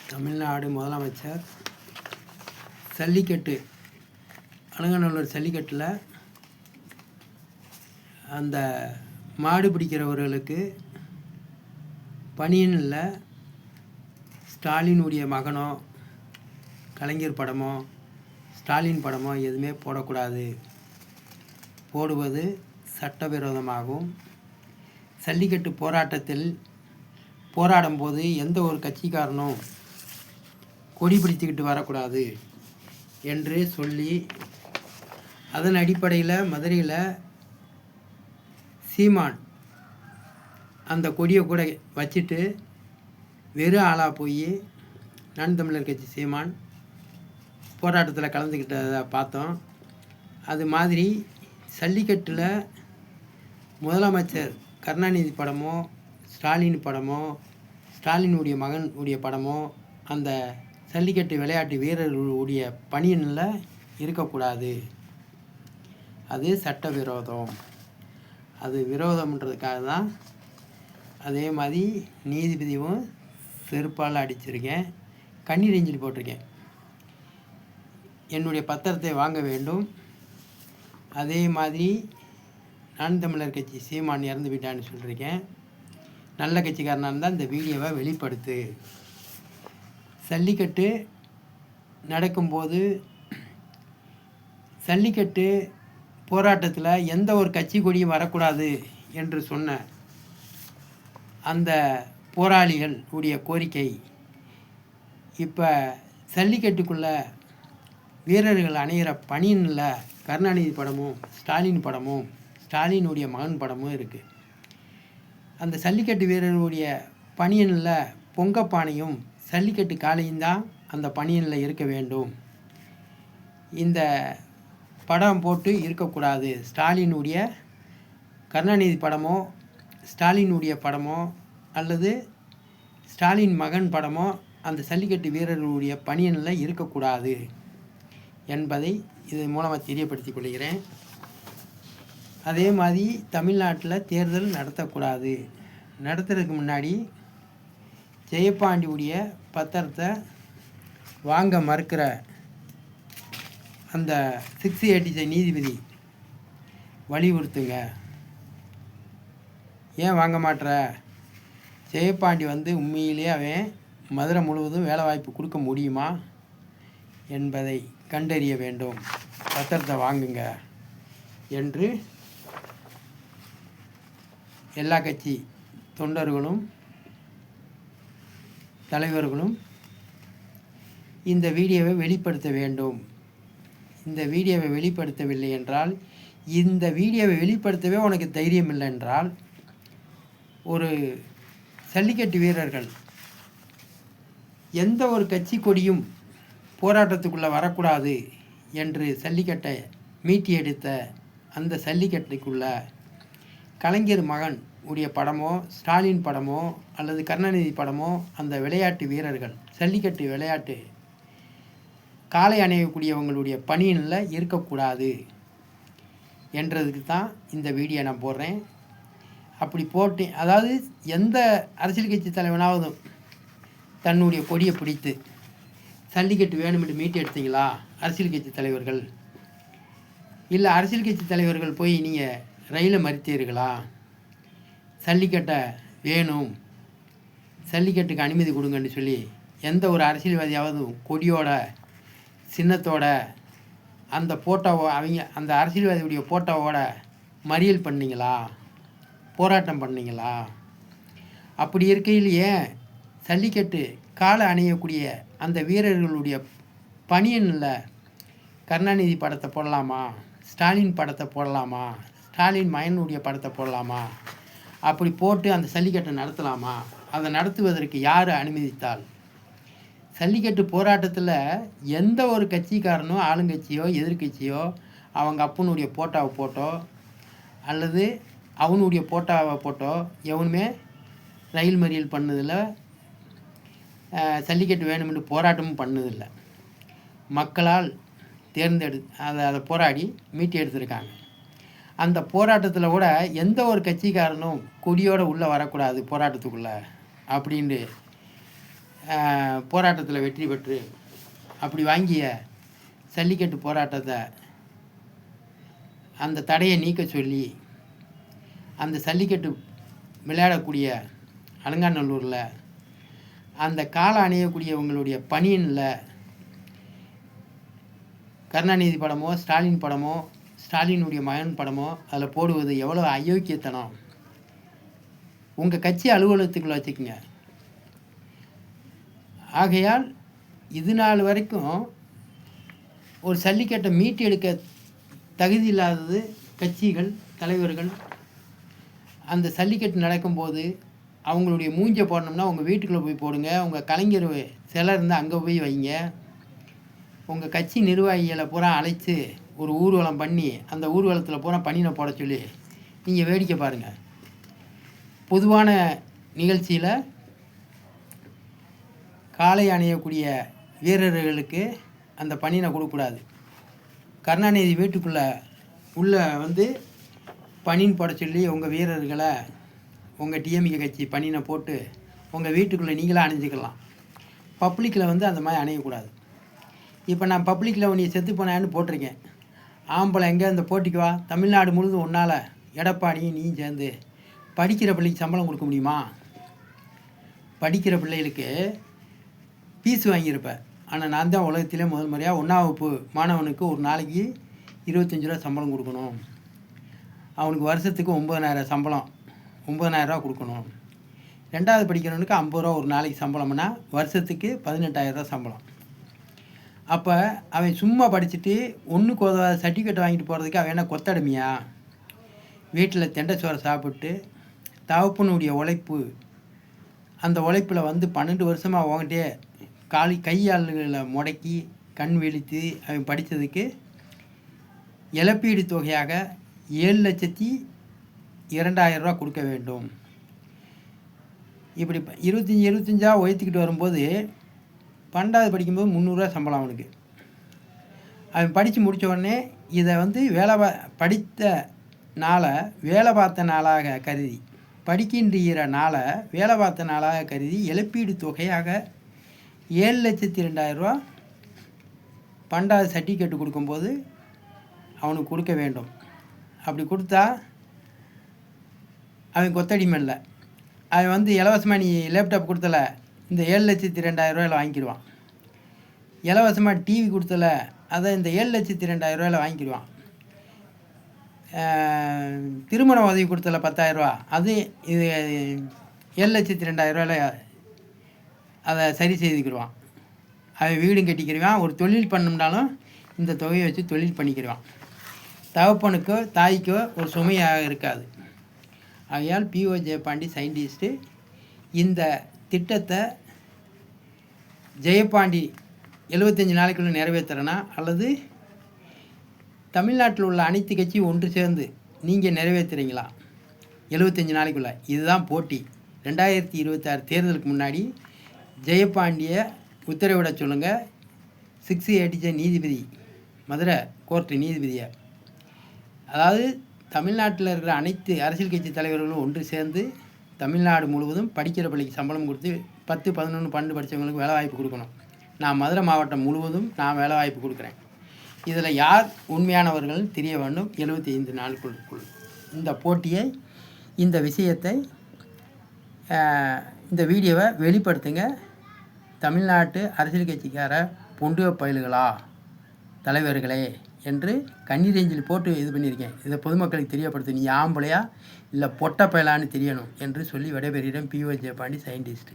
தமிழ்நாடு முதலமைச்சர் ஜல்லிக்கட்டு அலங்காநல்லூர் ஜல்லிக்கட்டில் அந்த மாடு பிடிக்கிறவர்களுக்கு பணியனில் ஸ்டாலினுடைய மகனோ கலைஞர் படமோ ஸ்டாலின் படமோ எதுவுமே போடக்கூடாது. போடுவது சட்டவிரோதமாகும். ஜல்லிக்கட்டு போராட்டத்தில் போராடும்போது எந்த ஒரு கட்சிக்காரனும் கொடி பிடித்துக்கிட்டு வரக்கூடாது என்று சொல்லி அதன் அடிப்படையில் மதுரையில் சீமான் அந்த கொடியை கூட வச்சுட்டு வெறும் ஆளாக போய் நான் தமிழர் கட்சி சீமான் போராட்டத்தில் கலந்துக்கிட்டதை பார்த்தோம். அது மாதிரி ஜல்லிக்கட்டில் முதலமைச்சர் கருணாநிதி படமோ ஸ்டாலின் படமோ ஸ்டாலினுடைய மகன் உடைய படமோ அந்த ஜல்லிக்கட்டு விளையாட்டு வீரர்களுடைய பணியனில் இருக்கக்கூடாது. அது சட்டவிரோதம். அது விரோதம்ன்றதுக்காக தான் அதே மாதிரி நீதிபதியும் செருப்பால் அடிச்சிருக்கேன், கண்ணீர் அஞ்சலி போட்டிருக்கேன். என்னுடைய பத்திரத்தை வாங்க வேண்டும். அதே மாதிரி நான் தமிழர் கட்சி சீமான் இறந்து விட்டான்னு சொல்லியிருக்கேன். நல்ல கட்சிக்காரனாக இருந்தால் இந்த வீடியோவை வெளிப்படுத்து. ஜல்லிக்கட்டு நடக்கும்போது ஜல்லிக்கட்டு போராட்டத்தில் எந்த ஒரு கட்சி கொடியும் வரக்கூடாது என்று சொன்ன அந்த போராளிகள் உடைய கோரிக்கை இப்போ ஜல்லிக்கட்டுக்குள்ள வீரர்கள் அணையிற பணியனில் கருணாநிதி படமும் ஸ்டாலின் படமும் ஸ்டாலினுடைய மகன் படமும் இருக்குது. அந்த ஜல்லிக்கட்டு வீரர்களுடைய பணியனில் பொங்கப்பானையும் ஜல்லிக்கட்டு காலையும் தான் அந்த பணியனில் இருக்க வேண்டும். இந்த படம் போட்டு இருக்கக்கூடாது. ஸ்டாலினுடைய கருணாநிதி படமோ ஸ்டாலினுடைய படமோ அல்லது ஸ்டாலின் மகன் படமோ அந்த ஜல்லிக்கட்டு வீரர்களுடைய பணியனில் இருக்கக்கூடாது என்பதை இதன் மூலமாக தெரியப்படுத்திக் கொள்கிறேன். அதே மாதிரி தமிழ்நாட்டில் தேர்தல் நடத்தக்கூடாது. நடத்துறதுக்கு முன்னாடி ஜெயபாண்டியுடைய பத்திரத்தை வாங்க மறுக்கிற அந்த 686 நீதிபதி வலியுறுத்துங்க. ஏன் வாங்க மாட்டுற? ஜெயபாண்டி உண்மையிலே அவன் மதுரை முழுவதும் வேலை வாய்ப்பு கொடுக்க முடியுமா என்பதை கண்டறிய வேண்டும். பத்திரத்தை வாங்குங்க என்று எல்லா கட்சி தொண்டர்களும் தலைவர்களும் இந்த வீடியோவை வெளிப்படுத்த வேண்டும். இந்த வீடியோவை வெளிப்படுத்தவில்லை என்றால், இந்த வீடியோவை வெளிப்படுத்தவே உனக்கு தைரியம் இல்லை என்றால், ஒரு ஜல்லிக்கட்டு வீரர்கள் எந்த ஒரு கட்சி கொடியும் போராட்டத்துக்குள்ளே வரக்கூடாது என்று ஜல்லிக்கட்டை மீட்டி எடுத்த அந்த ஜல்லிக்கட்டுக்குள்ள கலைஞர் மகன் உடைய படமோ ஸ்டாலின் படமோ அல்லது கருணாநிதி படமோ அந்த விளையாட்டு வீரர்கள் ஜல்லிக்கட்டு விளையாட்டு காளை அணையக்கூடியவங்களுடைய பணியில் இருக்கக்கூடாது என்றதுக்கு தான் இந்த வீடியோ நான் போடுறேன். அப்படி போட்டேன், அதாவது எந்த அரசியல் கட்சி தலைவனாவது தன்னுடைய கொடியை பிடித்து ஜல்லிக்கட்டு வேணுமென்று மீட்டு எடுத்தீங்களா? அரசியல் கட்சி தலைவர்கள் இல்லை, அரசியல் கட்சி தலைவர்கள் போய் நீங்கள் ரயிலை மறித்தீர்களா? ஜல்லிக்கட்டை வேணும், ஜல்லிக்கட்டுக்கு அனுமதி கொடுங்கன்னு சொல்லி எந்த ஒரு அரசியல்வாதியாவது கொடியோட சின்னத்தோட அந்த ஃபோட்டோவை அந்த அரசியல்வாதியுடைய ஃபோட்டோவோட மறியல் பண்ணிங்களா? போராட்டம் பண்ணிங்களா? அப்படி இருக்கையிலேயே ஜல்லிக்கட்டு காலை அணையக்கூடிய அந்த வீரர்களுடைய பணியனில் கருணாநிதி படத்தை போடலாமா? ஸ்டாலின் படத்தை போடலாமா? ஸ்டாலின் மகனுடைய படத்தை போடலாமா? அப்படி போட்டு அந்த ஜல்லிக்கட்டை நடத்தலாமா? அதை நடத்துவதற்கு யார் அனுமதித்தால்? ஜல்லிக்கட்டு போராட்டத்தில் எந்த ஒரு கட்சிக்காரனோ ஆளுங்கட்சியோ எதிர்கட்சியோ அவங்க அப்பனுடைய போட்டோவை போட்டோ அல்லது அவனுடைய போட்டோவை போட்டோ எவனுமே ரயில் மறியல் பண்ணதில்லை, ஜல்லிக்கட்டு வேணும்னு போராட்டமும் பண்ணதில்லை. மக்களால் அதை போராடி மீட்டு எடுத்திருக்காங்க. அந்த போராட்டத்தில் கூட எந்த ஒரு கட்சிக்காரனும் கொடியோடு உள்ளே வரக்கூடாது போராட்டத்துக்குள்ளே அப்படின்னு போராட்டத்தில் வெற்றி பெற்று அப்படி வாங்கிய ஜல்லிக்கட்டு போராட்டத்தை அந்த தடையை நீக்க சொல்லி அந்த ஜல்லிக்கட்டு விளையாடக்கூடிய அலங்காநல்லூரில் அந்த காலை அணியக்கூடியவங்களுடைய பணியனில் கருணாநிதி படமோ ஸ்டாலின் படமோ ஸ்டாலினுடைய மகன் படமோ அதில் போடுவது எவ்வளோ அயோக்கியத்தனம். உங்கள் கட்சி அலுவலகத்துக்குள்ளே வச்சுக்கோங்க. ஆகையால் இது நாள் வரைக்கும் ஒரு ஜல்லிக்கட்டை மீட்டு எடுக்க தகுதி இல்லாதது கட்சிகள் தலைவர்கள். அந்த ஜல்லிக்கட்டு நடக்கும்போது அவங்களுடைய மூஞ்சை போடணும்னா உங்கள் வீட்டுக்குள்ளே போய் போடுங்க. உங்கள் கலைஞர் சிலை இருந்தால் அங்கே போய் வைங்க. உங்கள் கட்சி நிர்வாகிகளை பூரா அழைச்சி ஒரு ஊர்வலம் பண்ணி அந்த ஊர்வலத்தில் பூரா பணியை போட சொல்லி நீங்கள் வேடிக்கை பாருங்கள். பொதுவான நிகழ்ச்சியில் காளை அணியக்கூடிய வீரர்களுக்கு அந்த பணியை கொடுக்கக்கூடாது. கருணாநிதி வீட்டுக்குள்ளே உள்ளே பணின்னு போட சொல்லி உங்கள் வீரர்களை உங்கள் டிஎம்கே கட்சி பணியை போட்டு உங்கள் வீட்டுக்குள்ளே நீங்களே அணிஞ்சிக்கலாம். பப்ளிக்கில் அந்த மாதிரி அணியக்கூடாது. இப்போ நான் பப்ளிக்கில் உன்னை செத்து போனான்னு போட்டிருக்கேன். ஆம்பளை எங்கே இந்த போட்டிக்கு வா, தமிழ்நாடு முழுதும் ஒன்றால் எடப்பாடியும் நீயும் சேர்ந்து படிக்கிற பிள்ளைக்கு சம்பளம் கொடுக்க முடியுமா? படிக்கிற பிள்ளைகளுக்கு ஃபீஸ் வாங்கியிருப்பேன். ஆனால் நான் தான் உலகத்திலே முதல் முறையாக 1ஆம் வகுப்பு மாணவனுக்கு ஒரு நாளைக்கு 25 ரூபா சம்பளம் கொடுக்கணும். அவனுக்கு வருஷத்துக்கு 9,000 சம்பளம், 9,000 ரூபா கொடுக்கணும். 2வது படிக்கிறவனுக்கு 50 ரூபா ஒரு நாளைக்கு சம்பளம்னா வருஷத்துக்கு 18,000 ரூபா சம்பளம். அப்போ அவன் சும்மா படிச்சுட்டு ஒன்றுக்கு உதவாத சர்டிஃபிகேட் வாங்கிட்டு போகிறதுக்கு அவன் என்ன கொத்தடிமையா? வீட்டில் தெண்டை சோறை சாப்பிட்டு தகப்பனுடைய உழைப்பு, அந்த உழைப்பில் 12 வருஷமாக அவங்ககிட்டே கையாளுகளை முடக்கி கண் விழித்து அவன் படித்ததுக்கு இழப்பீடு தொகையாக 7,02,000 ரூபா கொடுக்க வேண்டும். இப்படி 25 உயர்த்திக்கிட்டு வரும்போது 12வது படிக்கும்போது 300 ரூபா சம்பளம் அவனுக்கு. அவன் படித்து முடித்த உடனே இதை படித்த நாளை வேலை பார்த்த நாளாக கருதி, படிக்கின்ற நாளை வேலை பார்த்த நாளாக கருதி இழப்பீடு தொகையாக 7,02,000 ரூபா 12வது சர்டிஃபிகேட்டு கொடுக்கும்போது அவனுக்கு கொடுக்க வேண்டும். அப்படி கொடுத்தா அவன் கொத்தடிமை இல்லை. அவன் இலவசமாக நீ லேப்டாப் கொடுத்தல இந்த 7,02,000 ரூபாயில் வாங்கிக்கிடுவான். இலவசமாக டிவி கொடுத்தல அதை இந்த 7,02,000 ரூபாயில் வாங்கிக்கிடுவான். திருமண உதவி கொடுத்தல 10,000 ரூபா, அது இது 7,02,000 ரூபாயில் அதை சரி செய்துக்கிடுவான். அவன் வீடும் கட்டிக்கிடுவான். ஒரு தொழில் பண்ணோம்னாலும் இந்த தொகையை வச்சு தொழில் பண்ணிக்கிடுவான். தகப்பனுக்கோ தாய்க்கோ ஒரு சுமையாக இருக்காது. ஆகையால் பிஓ ஜெயபாண்டி சயின்டிஸ்ட்டு இந்த திட்டத்தை ஜெயபாண்டி 75 நாளைக்குள்ளே நிறைவேற்றுறனா அல்லது தமிழ்நாட்டில் உள்ள அனைத்து கட்சி ஒன்று சேர்ந்து நீங்கள் நிறைவேற்றுறீங்களா 75 நாளைக்குள்ளே? இதுதான் போட்டி. 2026 தேர்தலுக்கு முன்னாடி ஜெயபாண்டியை உத்தரவிட சொல்லுங்கள். 6 நீதிபதி, மதுரை கோர்ட்டு நீதிபதியை, அதாவது தமிழ்நாட்டில் இருக்கிற அனைத்து அரசியல் கட்சி தலைவர்களும் ஒன்று சேர்ந்து தமிழ்நாடு முழுவதும் படிக்கிற பிள்ளைக்கு சம்பளம் கொடுத்து 10, 11, 12 படித்தவங்களுக்கு வேலை வாய்ப்பு கொடுக்கணும். நான் மதுரை மாவட்டம் முழுவதும் நான் வேலை வாய்ப்பு கொடுக்குறேன். இதில் யார் உண்மையானவர்கள் தெரிய வேண்டும். 75 நாளுக்குள் இந்த போட்டியை, இந்த விஷயத்தை, இந்த வீடியோவை வெளிப்படுத்துங்க. தமிழ்நாட்டு அரசியல் கட்சிக்கார பொண்டுக பயல்களா தலைவர்களே என்று கண்ணீரேஞ்சில் போட்டு இது பண்ணியிருக்கேன். இதை பொதுமக்களுக்கு தெரியப்படுத்து. நீ ஆம்பளையா இல்லை பொட்டை பயலான்னு தெரியணும் என்று சொல்லி விடைபெறுகிறேன். P O Jeyapandi scientist.